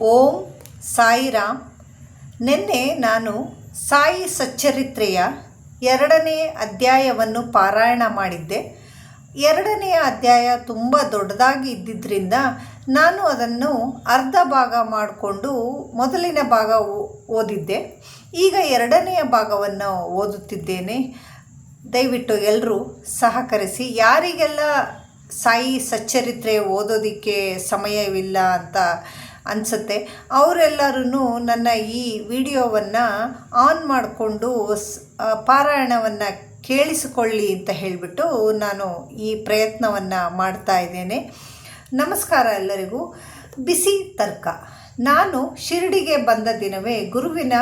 ಓಂ ಸಾಯಿರಾಮ್. ನಿನ್ನೆ ನಾನು ಸಾಯಿ ಸಚ್ಚರಿತ್ರೆಯ 2ನೇ ಅಧ್ಯಾಯವನ್ನು ಪಾರಾಯಣ ಮಾಡಿದ್ದೆ. 2ನೆಯ ಅಧ್ಯಾಯ ತುಂಬ ದೊಡ್ಡದಾಗಿ ಇದ್ದಿದ್ದರಿಂದ ನಾನು ಅದನ್ನು ಅರ್ಧ ಭಾಗ ಮಾಡಿಕೊಂಡು ಮೊದಲಿನ ಭಾಗ ಓದಿದ್ದೆ. ಈಗ 2ನೆಯ ಭಾಗವನ್ನು ಓದುತ್ತಿದ್ದೇನೆ. ದಯವಿಟ್ಟು ಎಲ್ಲರೂ ಸಹಕರಿಸಿ. ಯಾರಿಗೆಲ್ಲ ಸಾಯಿ ಸಚ್ಚರಿತ್ರೆ ಓದೋದಕ್ಕೆ ಸಮಯವಿಲ್ಲ ಅಂತ ಅನಿಸುತ್ತೆ ಅವರೆಲ್ಲರೂ ನನ್ನ ಈ ವಿಡಿಯೋವನ್ನು ಆನ್ ಮಾಡಿಕೊಂಡು ಪಾರಾಯಣವನ್ನು ಕೇಳಿಸಿಕೊಳ್ಳಿ ಅಂತ ಹೇಳಿಬಿಟ್ಟು ನಾನು ಈ ಪ್ರಯತ್ನವನ್ನು ಮಾಡ್ತಾ ಇದ್ದೇನೆ. ನಮಸ್ಕಾರ ಎಲ್ಲರಿಗೂ. ಬಿಸಿ ತರ್ಕ. ನಾನು ಶಿರಡಿಗೆ ಬಂದ ದಿನವೇ ಗುರುವಿನ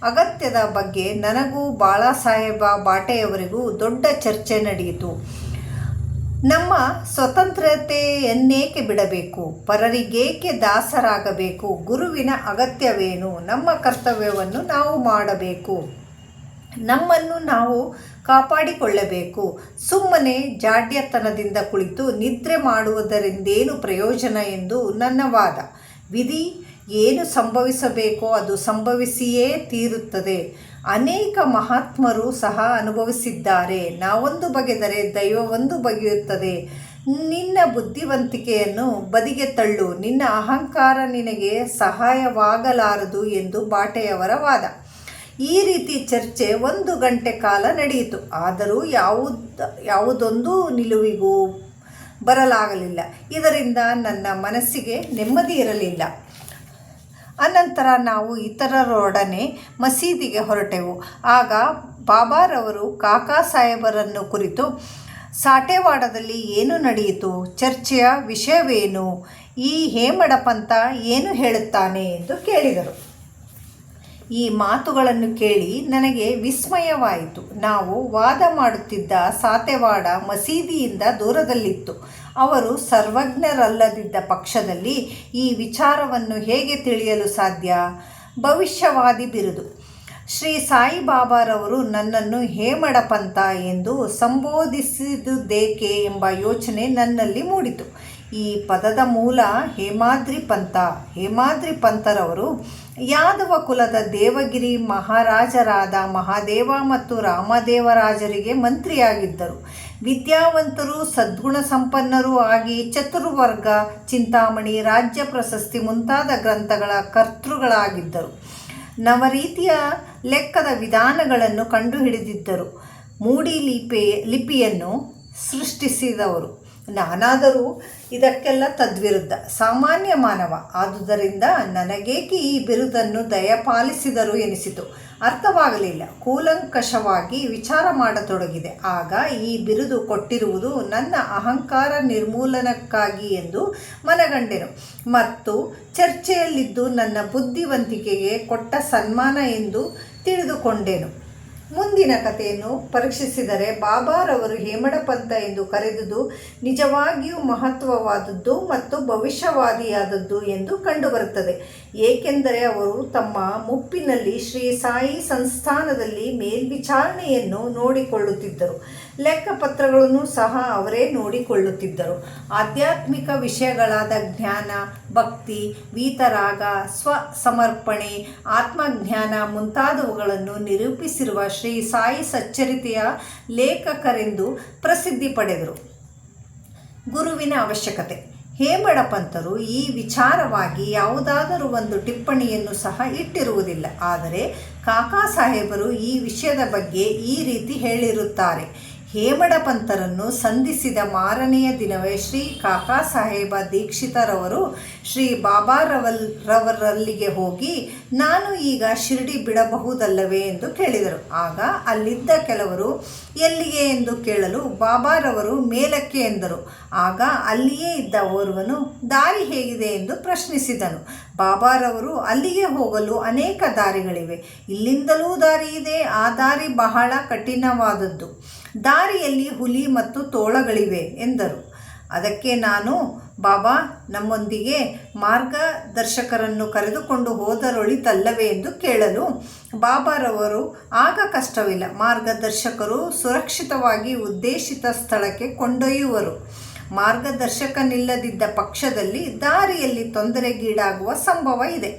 ಅಗತ್ಯದ ಬಗ್ಗೆ ನನಗೂ ಬಾಳಾಸಾಹೇಬ ಬಾಟೆಯವರಿಗೂ ದೊಡ್ಡ ಚರ್ಚೆ ನಡೆಯಿತು. ನಮ್ಮ ಸ್ವತಂತ್ರತೆಯನ್ನೇಕೆ ಬಿಡಬೇಕು? ಪರರಿಗೇಕೆ ದಾಸರಾಗಬೇಕು? ಗುರುವಿನ ಅಗತ್ಯವೇನು? ನಮ್ಮ ಕರ್ತವ್ಯವನ್ನು ನಾವು ಮಾಡಬೇಕು, ನಮ್ಮನ್ನು ನಾವು ಕಾಪಾಡಿಕೊಳ್ಳಬೇಕು. ಸುಮ್ಮನೆ ಜಾಡ್ಯತನದಿಂದ ಕುಳಿತು ನಿದ್ರೆ ಮಾಡುವುದರಿಂದೇನು ಪ್ರಯೋಜನ ಎಂದು ನನ್ನ ವಾದ. ವಿಧಿ ಏನು ಸಂಭವಿಸಬೇಕೋ ಅದು ಸಂಭವಿಸಿಯೇ ತೀರುತ್ತದೆ. ಅನೇಕ ಮಹಾತ್ಮರು ಸಹ ಅನುಭವಿಸಿದ್ದಾರೆ. ನಾವೊಂದು ಬಗೆದರೆ ದೈವವೊಂದು ಬಗೆಯುತ್ತದೆ. ನಿನ್ನ ಬುದ್ಧಿವಂತಿಕೆಯನ್ನು ಬದಿಗೆ ತಳ್ಳು, ನಿನ್ನ ಅಹಂಕಾರ ನಿನಗೆ ಸಹಾಯವಾಗಲಾರದು ಎಂದು ಬಾಟೆಯವರ ವಾದ. ಈ ರೀತಿ ಚರ್ಚೆ 1 ಗಂಟೆ ಕಾಲ ನಡೆಯಿತು. ಆದರೂ ಯಾವುದೊಂದು ನಿಲುವಿಗೂ ಬರಲಾಗಲಿಲ್ಲ. ಇದರಿಂದ ನನ್ನ ಮನಸ್ಸಿಗೆ ನೆಮ್ಮದಿ ಇರಲಿಲ್ಲ. ಅನಂತರ ನಾವು ಇತರರೊಡನೆ ಮಸೀದಿಗೆ ಹೊರಟೆವು. ಆಗ ಬಾಬಾರವರು ಕಾಕಾ ಸಾಹೇಬರನ್ನು ಕುರಿತು ಸಾಟೆವಾಡದಲ್ಲಿ ಏನು ನಡೆಯಿತು, ಚರ್ಚೆಯ ವಿಷಯವೇನು, ಈ ಹೇಮಡ ಪಂಥ ಏನು ಹೇಳುತ್ತಾನೆ ಎಂದು ಕೇಳಿದರು. ಈ ಮಾತುಗಳನ್ನು ಕೇಳಿ ನನಗೆ ವಿಸ್ಮಯವಾಯಿತು. ನಾವು ವಾದ ಮಾಡುತ್ತಿದ್ದ ಸಾಟೆವಾಡ ಮಸೀದಿಯಿಂದ ದೂರದಲ್ಲಿತ್ತು. ಅವರು ಸರ್ವಜ್ಞರಲ್ಲದಿದ್ದ ಪಕ್ಷದಲ್ಲಿ ಈ ವಿಚಾರವನ್ನು ಹೇಗೆ ತಿಳಿಯಲು ಸಾಧ್ಯ? ಭವಿಷ್ಯವಾದಿ ಬಿರುದು. ಶ್ರೀ ಸಾಯಿಬಾಬಾರವರು ನನ್ನನ್ನು ಹೇಮಡ ಪಂಥ ಎಂದು ಸಂಬೋಧಿಸಿದುದೇಕೆ ಎಂಬ ಯೋಚನೆ ನನ್ನಲ್ಲಿ ಮೂಡಿತು. ಈ ಪದದ ಮೂಲ ಹೇಮಾದ್ರಿ ಪಂಥ. ಹೇಮಾದ್ರಿ ಪಂಥರವರು ಯಾದವ ಕುಲದ ದೇವಗಿರಿ ಮಹಾರಾಜರಾದ ಮಹಾದೇವ ಮತ್ತು ರಾಮದೇವರಾಜರಿಗೆ ಮಂತ್ರಿಯಾಗಿದ್ದರು. ವಿದ್ಯಾವಂತರು, ಸದ್ಗುಣ ಸಂಪನ್ನರೂ ಆಗಿ ಚತುರ್ವರ್ಗ, ಚಿಂತಾಮಣಿ, ರಾಜ್ಯ ಪ್ರಶಸ್ತಿ ಮುಂತಾದ ಗ್ರಂಥಗಳ ಕರ್ತೃಗಳಾಗಿದ್ದರು. ನವರೀತಿಯ ಲೆಕ್ಕದ ವಿಧಾನಗಳನ್ನು ಕಂಡುಹಿಡಿದಿದ್ದರು. ಮೂಡಿ ಲಿಪಿಯನ್ನು ಸೃಷ್ಟಿಸಿದವರು. ನಾನಾದರೂ ಇದಕ್ಕೆಲ್ಲ ತದ್ವಿರುದ್ಧ, ಸಾಮಾನ್ಯ ಮಾನವ. ಆದುದರಿಂದ ನನಗೇಕೆ ಈ ಬಿರುದನ್ನು ದಯಪಾಲಿಸಿದರು ಎನಿಸಿತು. ಅರ್ಥವಾಗಲಿಲ್ಲ. ಕೂಲಂಕಷವಾಗಿ ವಿಚಾರ ಮಾಡತೊಡಗಿದೆ. ಆಗ ಈ ಬಿರುದು ಕೊಟ್ಟಿರುವುದು ನನ್ನ ಅಹಂಕಾರ ನಿರ್ಮೂಲನಕ್ಕಾಗಿ ಎಂದು ಮನಗಂಡೆನು ಮತ್ತು ಚರ್ಚೆಯಲ್ಲಿದ್ದು ನನ್ನ ಬುದ್ಧಿವಂತಿಕೆಗೆ ಕೊಟ್ಟ ಸನ್ಮಾನ ಎಂದು ತಿಳಿದುಕೊಂಡೆನು. ಮುಂದಿನ ಕಥೆಯನ್ನು ಪರೀಕ್ಷಿಸಿದರೆ ಬಾಬಾರವರು ಹೇಮಡ ಪಂಥ ಎಂದು ಕರೆದುದು ನಿಜವಾಗಿಯೂ ಮಹತ್ವವಾದದ್ದು ಮತ್ತು ಭವಿಷ್ಯವಾದಿಯಾದದ್ದು ಎಂದು ಕಂಡುಬರುತ್ತದೆ. ಏಕೆಂದರೆ ಅವರು ತಮ್ಮ ಮುಪ್ಪಿನಲ್ಲಿ ಶ್ರೀ ಸಾಯಿ ಸಂಸ್ಥಾನದಲ್ಲಿ ಮೇಲ್ವಿಚಾರಣೆಯನ್ನು ನೋಡಿಕೊಳ್ಳುತ್ತಿದ್ದರು. ಲೆಕ್ಕಪತ್ರಗಳನ್ನು ಸಹ ಅವರೇ ನೋಡಿಕೊಳ್ಳುತ್ತಿದ್ದರು. ಆಧ್ಯಾತ್ಮಿಕ ವಿಷಯಗಳಾದ ಜ್ಞಾನ, ಭಕ್ತಿ, ವೀತರಾಗ, ಸ್ವಸಮರ್ಪಣೆ, ಆತ್ಮಜ್ಞಾನ ಮುಂತಾದವುಗಳನ್ನು ನಿರೂಪಿಸಿರುವ ಶ್ರೀ ಸಾಯಿ ಸಚ್ಚರಿತೆಯ ಲೇಖಕರೆಂದು ಪ್ರಸಿದ್ಧಿ ಪಡೆದರು. ಗುರುವಿನ ಅವಶ್ಯಕತೆ. ಹೇಮಡ ಪಂಥರು ಈ ವಿಚಾರವಾಗಿ ಯಾವುದಾದರೂ ಒಂದು ಟಿಪ್ಪಣಿಯನ್ನು ಸಹ ಇಟ್ಟಿರುವುದಿಲ್ಲ. ಆದರೆ ಕಾಕಾ ಸಾಹೇಬರು ಈ ವಿಷಯದ ಬಗ್ಗೆ ಈ ರೀತಿ ಹೇಳಿರುತ್ತಾರೆ. ಹೇಮಡ ಪಂಥರನ್ನು ಸಂಧಿಸಿದ ಮಾರನೆಯ ದಿನವೇ ಶ್ರೀ ಕಾಕಾ ಸಾಹೇಬ ದೀಕ್ಷಿತರವರು ಶ್ರೀ ಬಾಬಾರವರಲ್ಲಿಗೆ ಹೋಗಿ, ನಾನು ಈಗ ಶಿರಡಿ ಬಿಡಬಹುದಲ್ಲವೇ ಎಂದು ಕೇಳಿದರು. ಆಗ ಅಲ್ಲಿದ್ದ ಕೆಲವರು ಎಲ್ಲಿಗೆ ಎಂದು ಕೇಳಲು ಬಾಬಾರವರು ಮೇಲಕ್ಕೆ ಎಂದರು. ಆಗ ಅಲ್ಲಿಯೇ ಇದ್ದ ಓರ್ವನು ದಾರಿ ಹೇಗಿದೆ ಎಂದು ಪ್ರಶ್ನಿಸಿದನು. ಬಾಬಾರವರು ಅಲ್ಲಿಗೆ ಹೋಗಲು ಅನೇಕ ದಾರಿಗಳಿವೆ, ಇಲ್ಲಿಂದಲೂ ದಾರಿ ಇದೆ, ಆ ದಾರಿ ಬಹಳ ಕಠಿಣವಾದದ್ದು, ದಾರಿಯಲ್ಲಿ ಹುಲಿ ಮತ್ತು ತೋಳಗಳಿವೆ ಎಂದರು. ಅದಕ್ಕೆ ನಾನು, ಬಾಬಾ, ನಮ್ಮೊಂದಿಗೆ ಮಾರ್ಗದರ್ಶಕರನ್ನು ಕರೆದುಕೊಂಡು ಹೋದರೊಳಿತಲ್ಲವೇ ಎಂದು ಕೇಳಲು ಬಾಬಾರವರು, ಆಗ ಕಷ್ಟವಿಲ್ಲ, ಮಾರ್ಗದರ್ಶಕರು ಸುರಕ್ಷಿತವಾಗಿ ಉದ್ದೇಶಿತ ಸ್ಥಳಕ್ಕೆ ಕೊಂಡೊಯ್ಯುವರು. ಮಾರ್ಗದರ್ಶಕನಿಲ್ಲದಿದ್ದ ಪಕ್ಷದಲ್ಲಿ ದಾರಿಯಲ್ಲಿ ತೊಂದರೆಗೀಡಾಗುವ ಸಂಭವ ಇದೆ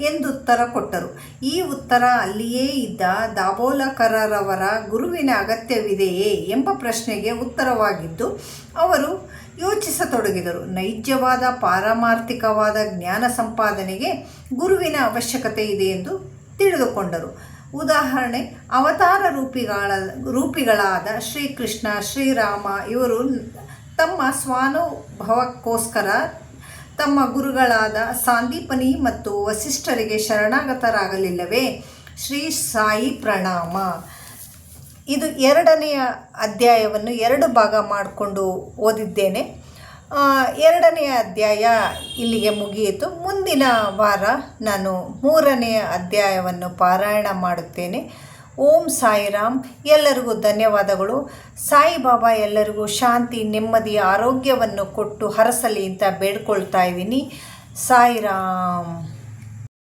ಎಂದು ಉತ್ತರ ಕೊಟ್ಟರು. ಈ ಉತ್ತರ ಅಲ್ಲಿಯೇ ಇದ್ದ ದಾಭೋಲಕರರವರ ಗುರುವಿನ ಅಗತ್ಯವಿದೆಯೇ ಎಂಬ ಪ್ರಶ್ನೆಗೆ ಉತ್ತರವಾಗಿದ್ದು ಅವರು ಯೋಚಿಸತೊಡಗಿದರು. ನೈಜವಾದ ಪಾರಮಾರ್ಥಿಕವಾದ ಜ್ಞಾನ ಸಂಪಾದನೆಗೆ ಗುರುವಿನ ಅವಶ್ಯಕತೆ ಇದೆ ಎಂದು ತಿಳಿದುಕೊಂಡರು. ಉದಾಹರಣೆ, ಅವತಾರ ರೂಪಿಗಳಾದ ಶ್ರೀಕೃಷ್ಣ, ಶ್ರೀರಾಮ ಇವರು ತಮ್ಮ ಸ್ವಾನುಭವಕ್ಕೋಸ್ಕರ ತಮ್ಮ ಗುರುಗಳಾದ ಸಾಂದೀಪನಿ ಮತ್ತು ವಸಿಷ್ಠರಿಗೆ ಶರಣಾಗತರಾಗಲಿಲ್ಲವೇ? ಶ್ರೀ ಸಾಯಿ ಪ್ರಣಾಮ. ಇದು 2ನೆಯ ಅಧ್ಯಾಯವನ್ನು 2 ಭಾಗ ಮಾಡಿಕೊಂಡು ಓದಿದ್ದೇನೆ. 2ನೆಯ ಅಧ್ಯಾಯ ಇಲ್ಲಿಗೆ ಮುಗಿಯಿತು. ಮುಂದಿನ ವಾರ ನಾನು 3ನೆಯ ಅಧ್ಯಾಯವನ್ನು ಪಾರಾಯಣ ಮಾಡುತ್ತೇನೆ. ಓಂ ಸಾಯಿರಾಮ್. ಎಲ್ಲರಿಗೂ ಧನ್ಯವಾದಗಳು. ಸಾಯಿಬಾಬಾ ಎಲ್ಲರಿಗೂ ಶಾಂತಿ, ನೆಮ್ಮದಿ, ಆರೋಗ್ಯವನ್ನು ಕೊಟ್ಟು ಹರಸಲಿ ಅಂತ ಬೇಡ್ಕೊಳ್ತಾ ಇದ್ದೀನಿ. ಸಾಯಿರಾಮ್.